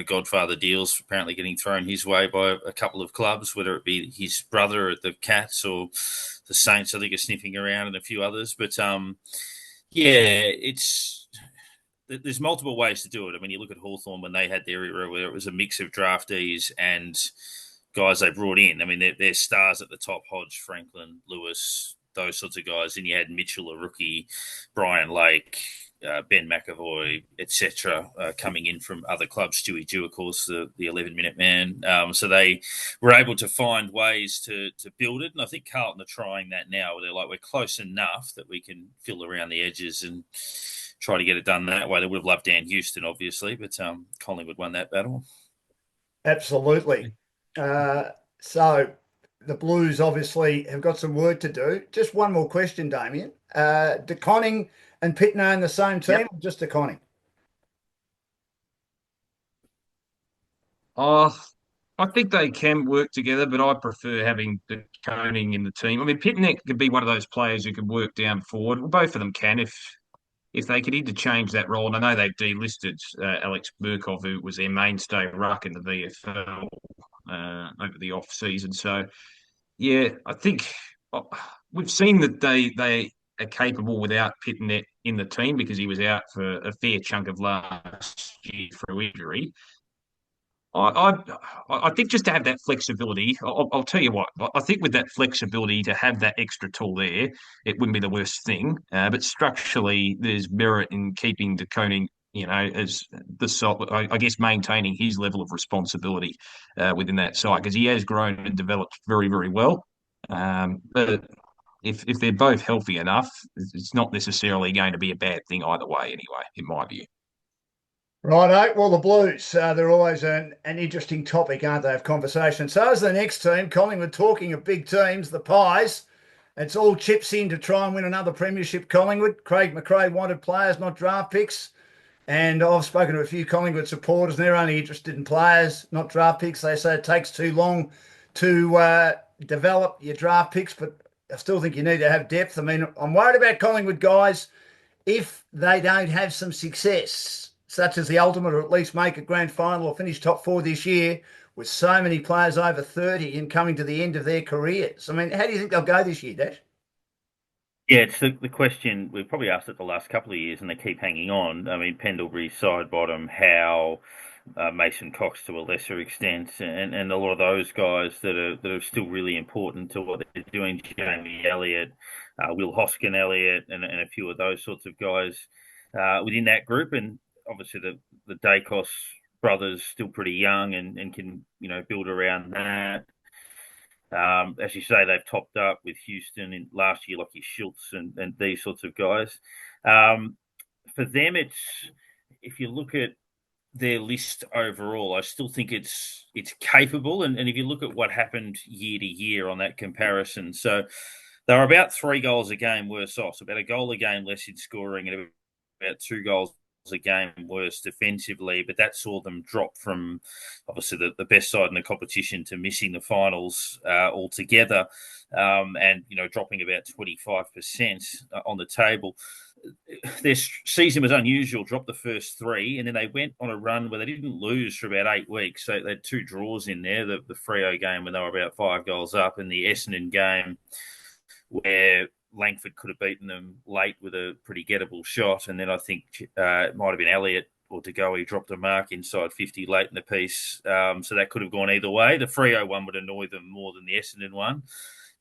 Godfather deals apparently getting thrown his way by a couple of clubs, whether it be his brother at the Cats or the Saints, I think, are sniffing around, and a few others. But there's multiple ways to do it. I mean, you look at Hawthorn when they had their era where it was a mix of draftees and guys they brought in. I mean, they're stars at the top: Hodge, Franklin, Lewis, those sorts of guys. Then you had Mitchell, a rookie, Brian Lake, Ben McAvoy, etc., coming in from other clubs. Stewie Dew, of course, the 11-minute man. So they were able to find ways to build it, and I think Carlton are trying that now. Where they're like, we're close enough that we can fill around the edges and try to get it done that way. They would have loved Dan Houston, obviously, but Collingwood won that battle. Absolutely. So the Blues obviously have got some work to do. Just one more question, Damian. De Koning and Pitney in the same team, or just De Koning? I think they can work together, but I prefer having De Koning in the team. I mean, Pitney could be one of those players who can work down forward. Well, both of them can if they could interchange that role. And I know they've delisted Alex Burkov, who was their mainstay ruck in the VFL over the off season. So, yeah, I think we've seen that they are capable without Pitney in the team, because he was out for a fair chunk of last year through injury. I think just to have that flexibility, I'll tell you what, I think with that flexibility to have that extra tool there, it wouldn't be the worst thing. But structurally, there's merit in keeping De Koning, as I guess, maintaining his level of responsibility within that side, because he has grown and developed very, very well. But if they're both healthy enough, it's not necessarily going to be a bad thing either way, anyway, in my view. Righto. Well, the Blues, they're always an interesting topic, aren't they, of conversation. So is the next team, Collingwood. Talking of big teams, the Pies. It's all chips in to try and win another premiership, Collingwood. Craig McRae wanted players, not draft picks. And I've spoken to a few Collingwood supporters, and they're only interested in players, not draft picks. They say it takes too long to develop your draft picks, but I still think you need to have depth. I mean, I'm worried about Collingwood guys if they don't have some success, such as the ultimate, or at least make a grand final or finish top 4 this year, with so many players over 30 and coming to the end of their careers. I mean, how do you think they'll go this year, Dash? Yeah, it's the question we've probably asked it the last couple of years, and they keep hanging on. I mean, Pendlebury, Sidebottom, Howe, Mason Cox to a lesser extent, and a lot of those guys that are still really important to what they're doing. Jamie Elliott, Will Hoskin Elliott, and a few of those sorts of guys within that group. And obviously the Dacos brother's still pretty young and can, build around that. As you say, they've topped up with Houston in last year, like your Schultz and these sorts of guys. For them, if you look at their list overall, I still think it's capable. And if you look at what happened year to year on that comparison, so they're about 3 goals a game worse off, so about a goal a game less in scoring and about 2 goals a game worse defensively, but that saw them drop from obviously the best side in the competition to missing the finals altogether, and dropping about 25% on the table. Their season was unusual, dropped the first 3, and then they went on a run where they didn't lose for about 8 weeks. So they had 2 draws in there, the Freo game when they were about 5 goals up, and the Essendon game where Langford could have beaten them late with a pretty gettable shot. And then I think it might have been Elliott or De Goey dropped a mark inside 50 late in the piece. So that could have gone either way. The Freo one would annoy them more than the Essendon one.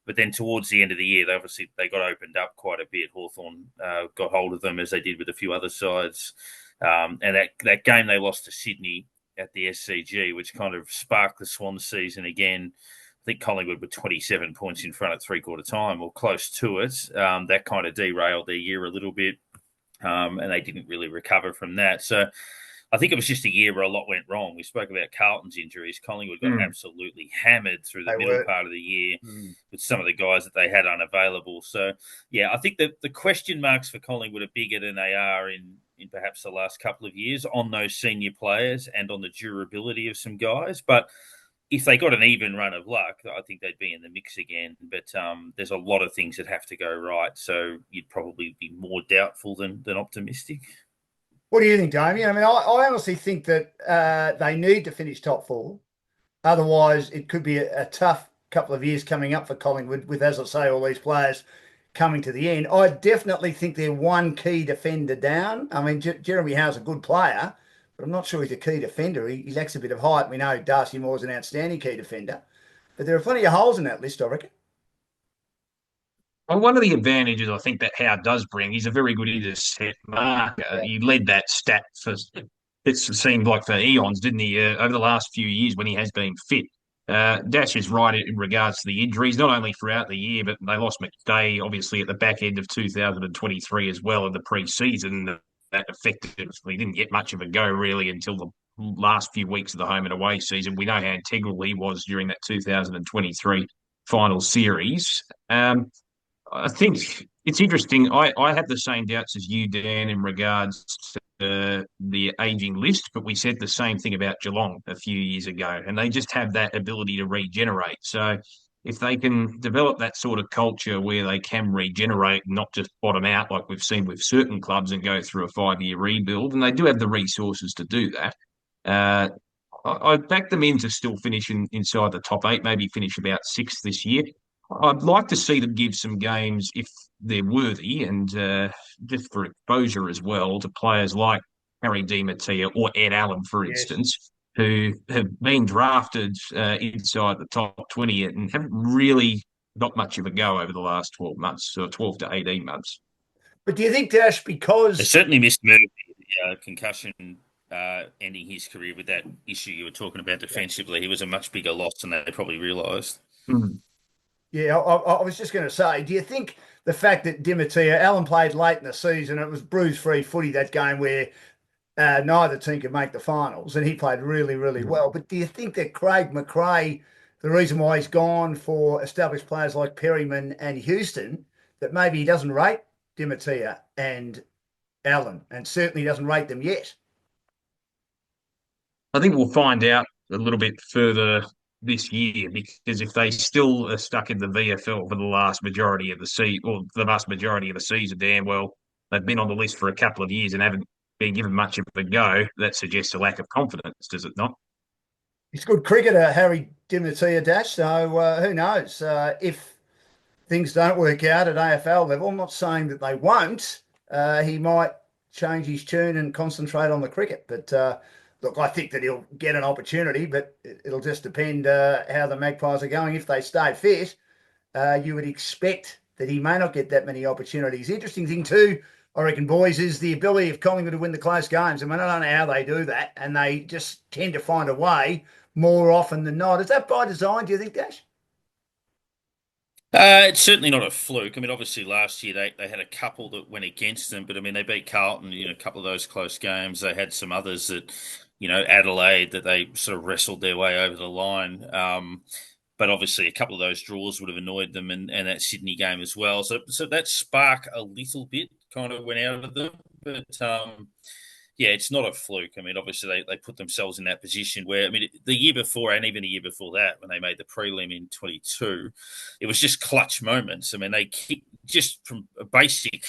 But then towards the end of the year, they got opened up quite a bit. Hawthorn got hold of them, as they did with a few other sides. And that game they lost to Sydney at the SCG, which kind of sparked the Swans season again. I think Collingwood were 27 points in front at 3/4 time or close to it. That kind of derailed their year a little bit, and they didn't really recover from that. So I think it was just a year where a lot went wrong. We spoke about Carlton's injuries. Collingwood got absolutely hammered through the middle part of the year with some of the guys that they had unavailable. So, yeah, I think that the question marks for Collingwood are bigger than they are in perhaps the last couple of years on those senior players and on the durability of some guys. But if they got an even run of luck, I think they'd be in the mix again. But there's a lot of things that have to go right. So you'd probably be more doubtful than optimistic. What do you think, Damian? I mean, I honestly think that they need to finish top 4. Otherwise, it could be a tough couple of years coming up for Collingwood with, as I say, all these players coming to the end. I definitely think they're one key defender down. I mean, Jeremy Howe's a good player, but I'm not sure he's a key defender. He lacks a bit of height. We know Darcy Moore's an outstanding key defender. But there are plenty of holes in that list, I reckon. Well, one of the advantages I think that Howe does bring, he's a very good intercept marker. Yeah. He led that stat for, it seemed like for eons, didn't he, over the last few years when he has been fit. Dash is right in regards to the injuries, not only throughout the year, but they lost McDay, obviously, at the back end of 2023 as well in the pre-season. That effectively didn't get much of a go, really, until the last few weeks of the home and away season. We know how integral he was during that 2023 final series. I think it's interesting. I had the same doubts as you, Dan, in regards to the ageing list, but we said the same thing about Geelong a few years ago, and they just have that ability to regenerate. So if they can develop that sort of culture where they can regenerate, not just bottom out like we've seen with certain clubs and go through a 5-year rebuild, and they do have the resources to do that, I back them in to still finish inside the top 8, maybe finish about 6th this year. I'd like to see them give some games, if they're worthy, and just for exposure as well, to players like Harry Di Mattia or Ed Allen, for instance, who have been drafted inside the top 20 and haven't really got much of a go over the last 12 months, or 12 to 18 months. But do you think, Dash, because... They certainly missed Murphy, concussion ending his career with that issue you were talking about defensively. He was a much bigger loss than they probably realised. Yeah, I was just going to say, do you think the fact that Di Mattia, Allen played late in the season, it was bruise-free footy, that game where neither team could make the finals, and he played really, really well. But do you think that Craig McRae, the reason why he's gone for established players like Perryman and Houston, that maybe he doesn't rate Di Mattia and Allen, and certainly doesn't rate them yet? I think we'll find out a little bit further this year, because if they still are stuck in the VFL for the vast majority of the season, damn well, they've been on the list for a couple of years and haven't been given much of a go. That suggests a lack of confidence, does it not? He's a good cricketer, Harry Di Mattia, Dash. So who knows if things don't work out at AFL level. I'm not saying that they won't. He might change his tune and concentrate on the cricket, but. Look, I think that he'll get an opportunity, but it'll just depend how the Magpies are going. If they stay fit, you would expect that he may not get that many opportunities. Interesting thing too, I reckon, boys, is the ability of Collingwood to win the close games. I mean, I don't know how they do that, and they just tend to find a way more often than not. Is that by design, do you think, Dash? It's certainly not a fluke. I mean, obviously last year they had a couple that went against them, but I mean they beat Carlton, a couple of those close games. They had some others that, Adelaide that they sort of wrestled their way over the line. But obviously a couple of those draws would have annoyed them, and that Sydney game as well. So that spark a little bit kind of went out of them, but yeah, it's not a fluke. I mean, obviously they put themselves in that position where, I mean, the year before and even the year before that, when they made the prelim in 22, it was just clutch moments. I mean, they kicked just from a basic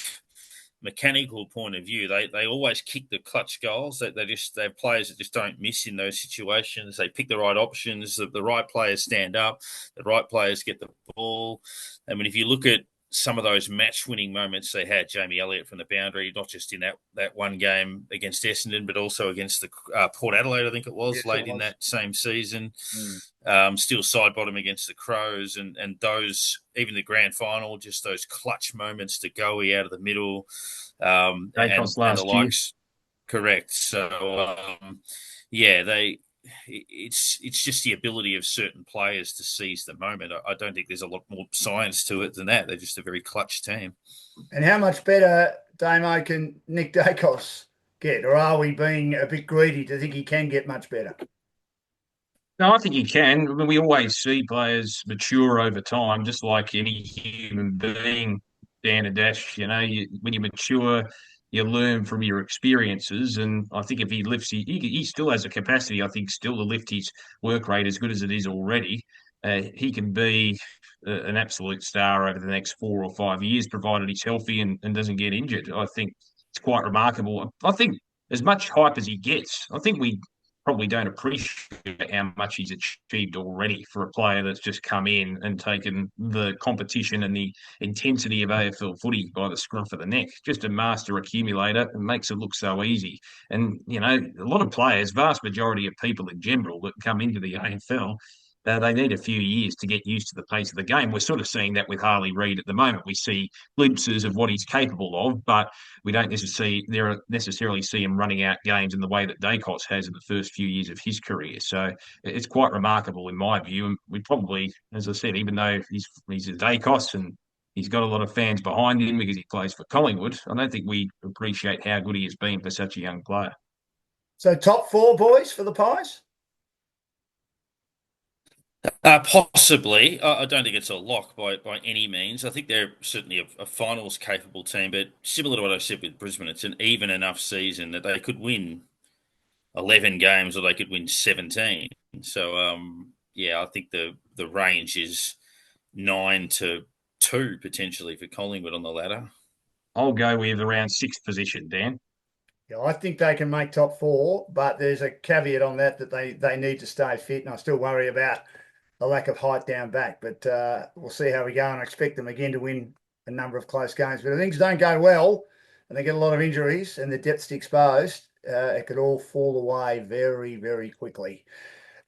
mechanical point of view, they always kick the clutch goals. They have players that just don't miss in those situations. They pick the right options. The right players stand up. The right players get the ball. I mean, if you look at some of those match-winning moments they had, Jamie Elliott from the boundary, not just in that one game against Essendon, but also against the Port Adelaide, I think it was, in that same season. Still side bottom against the Crows, and those, even the grand final, just those clutch moments to go out of the middle. And the likes. Correct. So, it's just the ability of certain players to seize the moment. I don't think there's a lot more science to it than that. They're just a very clutch team. And how much better, Damo, can Nick Dacos get? Or are we being a bit greedy to think he can get much better? No, I think you can. I mean, we always see players mature over time, just like any human being, Dan and Dash. When you mature, you learn from your experiences. And I think if he lifts, he still has a capacity, I think, still to lift his work rate as good as it is already. He can be an absolute star over the next 4 or 5 years, provided he's healthy and doesn't get injured. I think it's quite remarkable. I think as much hype as he gets, I think we probably don't appreciate how much he's achieved already for a player that's just come in and taken the competition and the intensity of AFL footy by the scruff of the neck. Just a master accumulator and makes it look so easy. And, a lot of players, vast majority of people in general that come into the AFL, they need a few years to get used to the pace of the game. We're sort of seeing that with Harley Reid at the moment. We see glimpses of what he's capable of, but we don't necessarily see him running out games in the way that Dacos has in the first few years of his career. So it's quite remarkable in my view. And we probably, as I said, even though he's a Dacos and he's got a lot of fans behind him because he plays for Collingwood, I don't think we appreciate how good he has been for such a young player. So top 4, boys, for the Pies? Possibly. I don't think it's a lock by any means. I think they're certainly a finals capable team, but similar to what I said with Brisbane, it's an even enough season that they could win 11 games or they could win 17. So, I think the range is 9-2 potentially for Collingwood on the ladder. I'll go with around 6th position, Dan. Yeah, I think they can make top 4, but there's a caveat on that they need to stay fit, and I still worry about the lack of height down back. But we'll see how we go, and I expect them again to win a number of close games. But if things don't go well and they get a lot of injuries and the depth's exposed, it could all fall away very, very quickly.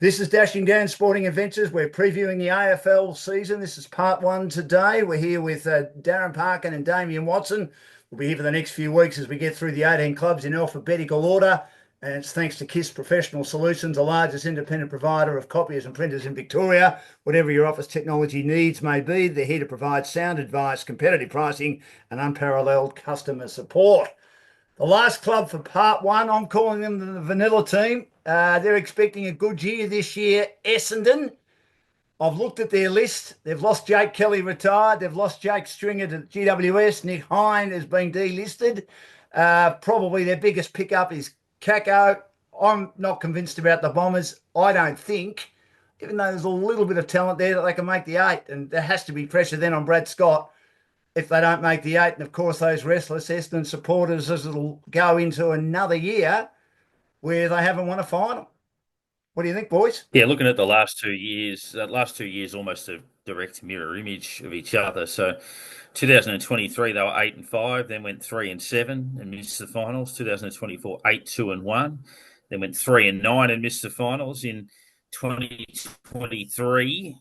This is Dashing Down Sporting Adventures. We're previewing the AFL season. This is part 1 today. We're here with Darren, Parkin and Damian Watson. We'll be here for the next few weeks as we get through the 18 clubs in alphabetical order. And it's thanks to KISS Professional Solutions, the largest independent provider of copiers and printers in Victoria. Whatever your office technology needs may be, they're here to provide sound advice, competitive pricing, and unparalleled customer support. The last club for part 1, I'm calling them the Vanilla team. They're expecting a good year this year. Essendon. I've looked at their list. They've lost Jake Kelly, retired. They've lost Jake Stringer to GWS. Nick Hine has been delisted. Probably their biggest pickup is Kako. I'm not convinced about the Bombers. I don't think, even though there's a little bit of talent there, that they can make the 8. And there has to be pressure then on Brad Scott if they don't make the 8. And, of course, those restless Essendon supporters, as it'll go into another year where they haven't won a final. What do you think, boys? Yeah, looking at the last 2 years, almost a direct mirror image of each other. So 2023, they were 8-5, then went 3-7 and missed the finals. 2024, 8-2-1, then went 3-9 and missed the finals. In 2023,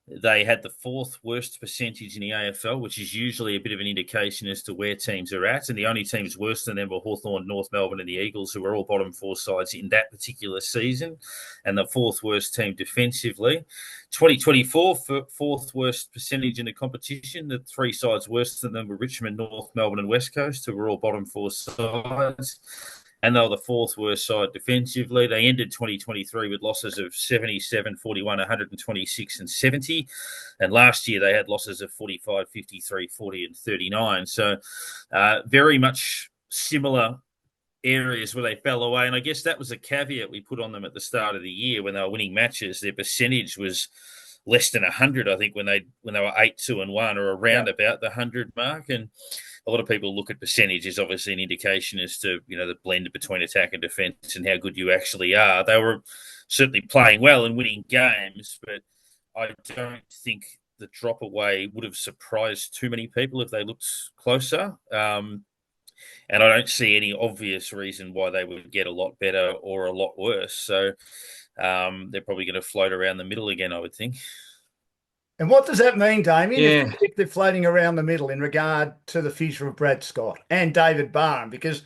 They had the 4th worst percentage in the AFL, which is usually a bit of an indication as to where teams are at. And the only teams worse than them were Hawthorn, North Melbourne and the Eagles, who were all bottom 4 sides in that particular season. And the 4th worst team defensively. 2024, 4th worst percentage in the competition. The 3 sides worse than them were Richmond, North Melbourne and West Coast, who were all bottom 4 sides. And they were the 4th worst side defensively. They ended 2023 with losses of 77, 41, 126 and 70. And last year they had losses of 45, 53, 40 and 39. So very much similar areas where they fell away. And I guess that was a caveat we put on them at the start of the year when they were winning matches. Their percentage was less than 100, I think, when they were 8-2-1 or around about the 100 mark. And a lot of people look at percentage as obviously an indication as to, the blend between attack and defence and how good you actually are. They were certainly playing well and winning games, but I don't think the drop away would have surprised too many people if they looked closer. And I don't see any obvious reason why they would get a lot better or a lot worse. So they're probably going to float around the middle again, I would think. And what does that mean, Damian? Yeah. If they're floating around the middle in regard to the future of Brad Scott and David Barham, because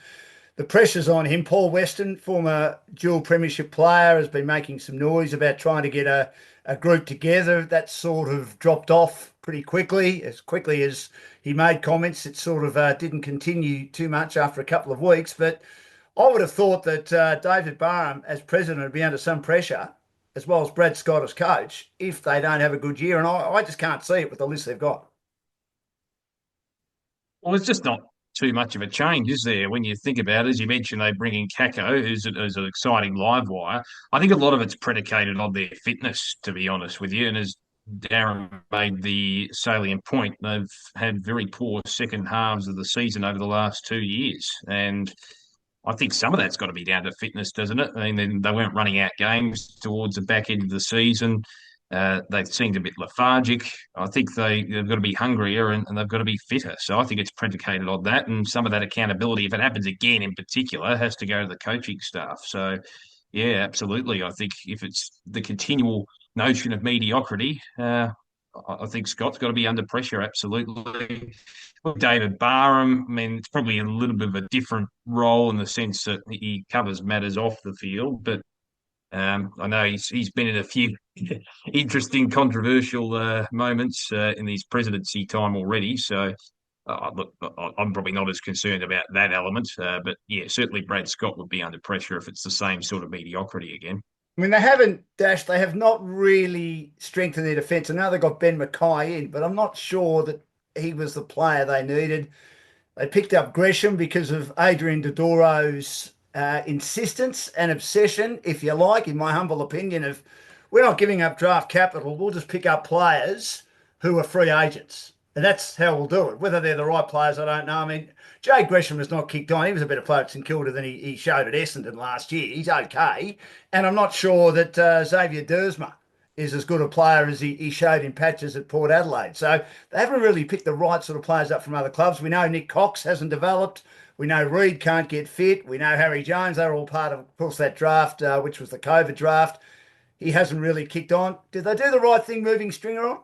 the pressure's on him. Paul Weston, former dual premiership player, has been making some noise about trying to get a group together. That sort of dropped off pretty quickly. As quickly as he made comments, it sort of didn't continue too much after a couple of weeks. But I would have thought that David Barham, as president, would be under some pressure, as well as Brad Scott as coach, if they don't have a good year. And I just can't see it with the list they've got. Well, it's just not too much of a change, is there? When you think about it, as you mentioned, they bring in Kako, who's an exciting live wire. I think a lot of it's predicated on their fitness, to be honest with you. And as Darren made the salient point, they've had very poor second halves of the season over the last 2 years. And I think some of that's got to be down to fitness, doesn't it? I mean, they weren't running out games towards the back end of the season. They seemed a bit lethargic. I think they've got to be hungrier and they've got to be fitter. So I think it's predicated on that. And some of that accountability, if it happens again in particular, has to go to the coaching staff. So, yeah, absolutely. I think if it's the continual notion of mediocrity, I think Scott's got to be under pressure, absolutely. David Barham, I mean, it's probably a little bit of a different role in the sense that he covers matters off the field, but I know he's been in a few interesting, controversial moments in his presidency time already. So, look, I'm probably not as concerned about that element, but yeah, certainly Brad Scott would be under pressure if it's the same sort of mediocrity again. I mean, they haven't, Dash, they have not really strengthened their defence. I know they got Ben Mackay in, but I'm not sure that he was the player they needed. They picked up Gresham because of Adrian Dodoro's insistence and obsession, if you like, in my humble opinion, of we're not giving up draft capital. We'll just pick up players who are free agents. And that's how we'll do it. Whether they're the right players, I don't know. I mean, Jay Gresham has not kicked on. He was a better player at St Kilda than he showed at Essendon last year. He's okay. And I'm not sure that Xavier Dersma is as good a player as he showed in patches at Port Adelaide. So they haven't really picked the right sort of players up from other clubs. We know Nick Cox hasn't developed. We know Reid can't get fit. We know Harry Jones. They're all part of course, that draft, which was the COVID draft. He hasn't really kicked on. Did they do the right thing moving Stringer on?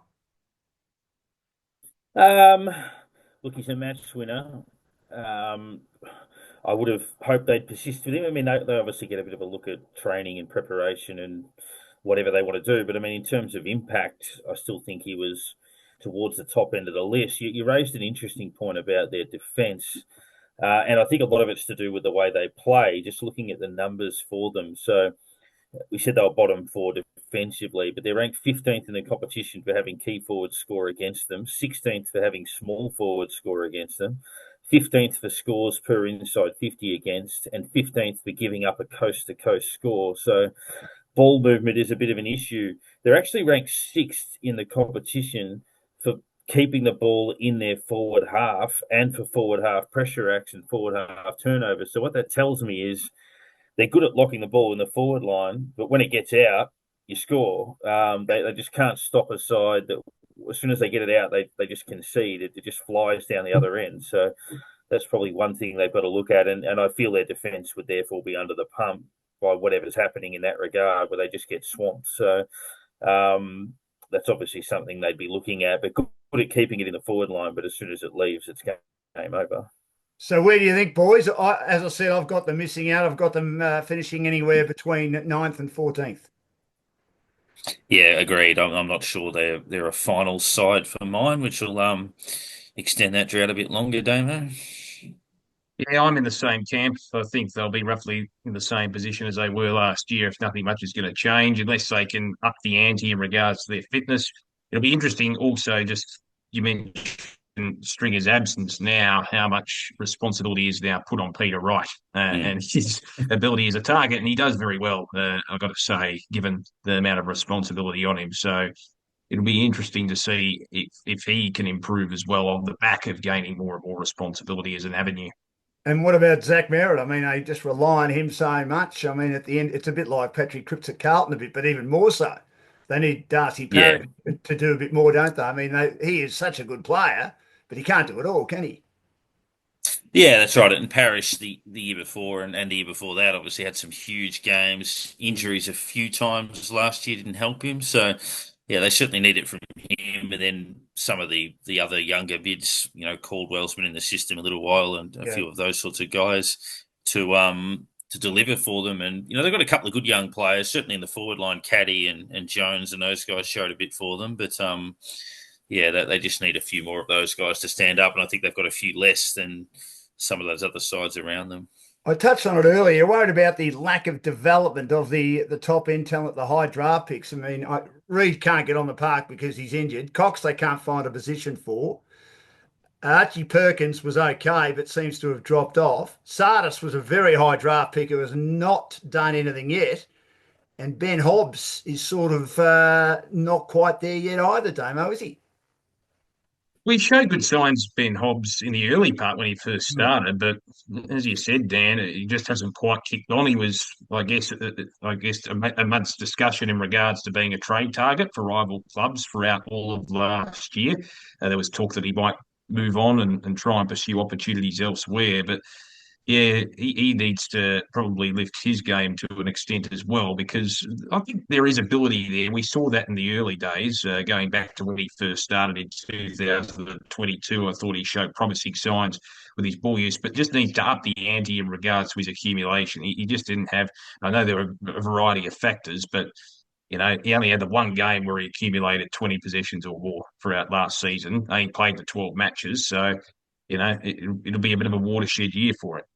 Look, he's a match winner. I would have hoped they'd persist with him. I mean, they obviously get a bit of a look at training and preparation and whatever they want to do. But I mean, in terms of impact, I still think he was towards the top end of the list. You raised an interesting point about their defence. And I think a lot of it's to do with the way they play, just looking at the numbers for them. So we said they were bottom 4 defensively, but they're ranked 15th in the competition for having key forwards score against them, 16th for having small forwards score against them, 15th for scores per inside 50 against, and 15th for giving up a coast-to-coast score. So ball movement is a bit of an issue. They're actually ranked 6th in the competition for keeping the ball in their forward half and for forward half pressure action, forward half turnover. So what that tells me is they're good at locking the ball in the forward line, but when it gets out, you score. They just can't stop a side that as soon as they get it out, they just concede. It just flies down the other end. So that's probably one thing they've got to look at. And I feel their defence would therefore be under the pump by whatever's happening in that regard, where they just get swamped. So that's obviously something they'd be looking at. But good at keeping it in the forward line, but as soon as it leaves, it's game over. So where do you think, boys? As I said, I've got them missing out. I've got them finishing anywhere between 9th and 14th. Yeah, agreed. I'm not sure they're a final side for mine, which will extend that drought a bit longer, Damo. Yeah, I'm in the same camp. I think they'll be roughly in the same position as they were last year if nothing much is going to change, unless they can up the ante in regards to their fitness. It'll be interesting also, just you mentioned Stringer's absence now, how much responsibility is now put on Peter Wright and his ability as a target. And he does very well, I've got to say, given the amount of responsibility on him. So it'll be interesting to see if he can improve as well on the back of gaining more and more responsibility as an avenue. And what about Zach Merritt? I mean, they just rely on him so much. I mean, at the end, it's a bit like Patrick Cripps at Carlton a bit, but even more so. They need Darcy Parkin to do a bit more, don't they? I mean, he is such a good player, but he can't do it all, can he? Yeah, that's right. And Parrish, the year before and the year before that, obviously had some huge games. Injuries a few times last year didn't help him. So, yeah, they certainly need it from him. And then some of the other younger bids, Caldwell's been in the system a little while, and a few of those sorts of guys to deliver for them. And, they've got a couple of good young players, certainly in the forward line, Caddy and Jones, and those guys showed a bit for them. But, they just need a few more of those guys to stand up. And I think they've got a few less than some of those other sides around them. I touched on it earlier. You're worried about the lack of development of the top end talent, the high draft picks. I mean, Reid can't get on the park because he's injured. Cox, they can't find a position for. Archie Perkins was okay, but seems to have dropped off. Sardis was a very high draft pick who has not done anything yet. And Ben Hobbs is sort of not quite there yet either, Damo, is he? We showed good signs, Ben Hobbs, in the early part when he first started, but as you said, Dan, he just hasn't quite kicked on. He was, I guess, amongst discussion in regards to being a trade target for rival clubs throughout all of last year. There was talk that he might move on and try and pursue opportunities elsewhere, but yeah, he needs to probably lift his game to an extent as well, because I think there is ability there. We saw that in the early days, going back to when he first started in 2022. I thought he showed promising signs with his ball use, but just needs to up the ante in regards to his accumulation. He just didn't have, I know there were a variety of factors, but he only had the one game where he accumulated 20 possessions or more throughout last season. He played the 12 matches, so it'll be a bit of a watershed year for it.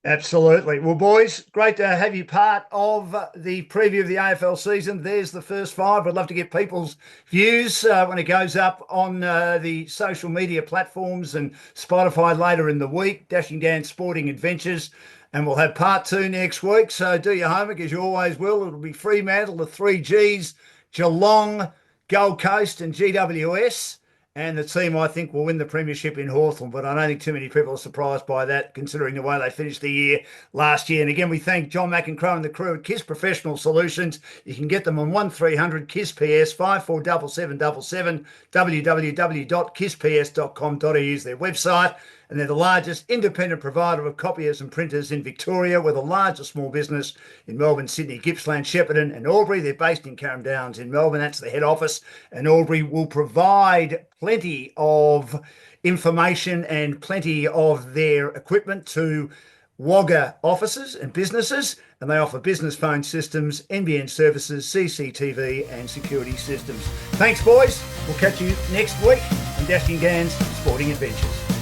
Absolutely. Well, boys, great to have you part of the preview of the AFL season. There's the first five. I'd love to get people's views when it goes up on the social media platforms and Spotify later in the week. Dashing Dan's Sporting Adventures. And we'll have part 2 next week. So do your homework as you always will. It'll be Fremantle, the 3Gs, Geelong, Gold Coast and GWS. And the team, I think, will win the premiership in Hawthorn, but I don't think too many people are surprised by that, considering the way they finished the year last year. And again, we thank John McEncrow and the crew at KISS Professional Solutions. You can get them on 1300 KISS PS 547777, www.kissps.com.au is their website. And they're the largest independent provider of copiers and printers in Victoria. We're the largest small business in Melbourne, Sydney, Gippsland, Shepparton and Albury. They're based in Carrum Downs in Melbourne. That's the head office. And Albury will provide plenty of information and plenty of their equipment to Wagga offices and businesses. And they offer business phone systems, NBN services, CCTV and security systems. Thanks, boys. We'll catch you next week on Dashing Dan's Sporting Adventures.